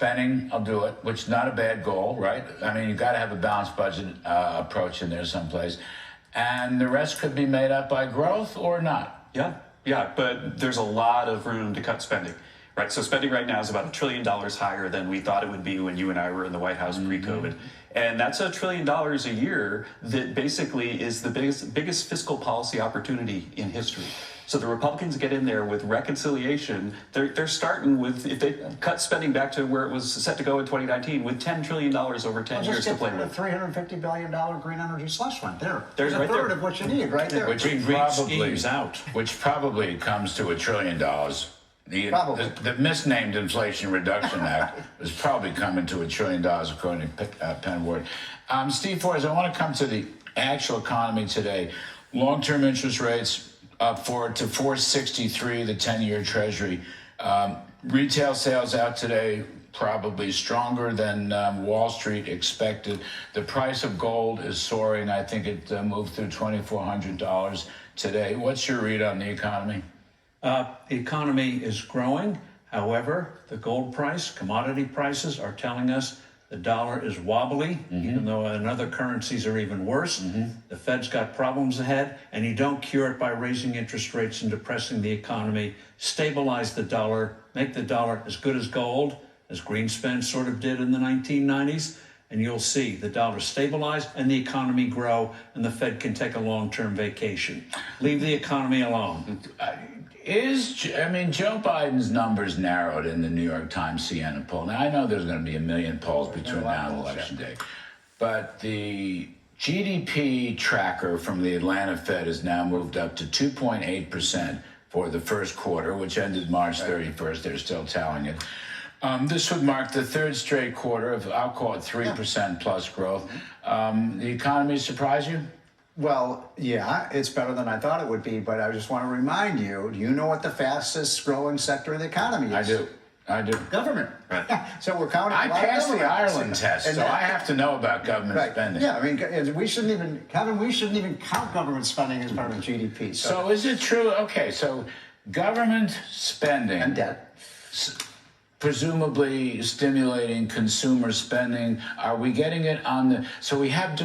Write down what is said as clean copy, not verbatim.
spending, I'll do it, which is not a bad goal, right? I mean, you got to have a balanced budget approach in there someplace. And the rest could be made up by growth or not. Yeah, but there's a lot of room to cut spending, right? So spending right now is about $1 trillion higher than we thought it would be when you and I were in the White House pre-COVID. And that's $1 trillion a year that basically is the biggest fiscal policy opportunity in history. So the Republicans get in there with reconciliation. They're starting with, if they cut spending back to where it was set to go in 2019, with $10 trillion over 10 years to play with. $350 billion green energy slush fund. There's right a third there. of what you need right there. Which probably comes to $1 trillion. The misnamed Inflation Reduction Act is probably coming to $1 trillion, according to Penn Ward. Steve Forrest, I want to come to the actual economy today. Long-term interest rates up to 4.63, the 10-year Treasury. Retail sales out today probably stronger than Wall Street expected. The price of gold is soaring. I think it moved through $2,400 today. What's your read on the economy? The economy is growing. However, the gold price, commodity prices are telling us the dollar is wobbly, even though in other currencies are even worse. The Fed's got problems ahead, and you don't cure it by raising interest rates and depressing the economy. Stabilize the dollar, make the dollar as good as gold, as Greenspan sort of did in the 1990s, and you'll see the dollar stabilize and the economy grow, and the Fed can take a long-term vacation. Leave the economy alone. Joe Biden's numbers narrowed in the New York Times Siena poll. Now, I know there's going to be 1 million polls between now and Election Day, but the GDP tracker from the Atlanta Fed has now moved up to 2.8% for the first quarter, which ended March 31st. They're still tallying it. This would mark the third straight quarter of, I'll call it 3% plus growth. The economy surprise you? Well, yeah, it's better than I thought it would be, but I just want to remind you, do you know what the fastest growing sector of the economy is? I do. Government. Right. So we're counting. I passed the Ireland test, so I have to know about government spending. Yeah, I mean, we shouldn't even, Kevin, we shouldn't even count government spending as part of GDP. So is it true? Okay, so government spending. And debt. Presumably stimulating consumer spending. Are we getting it on the, so we have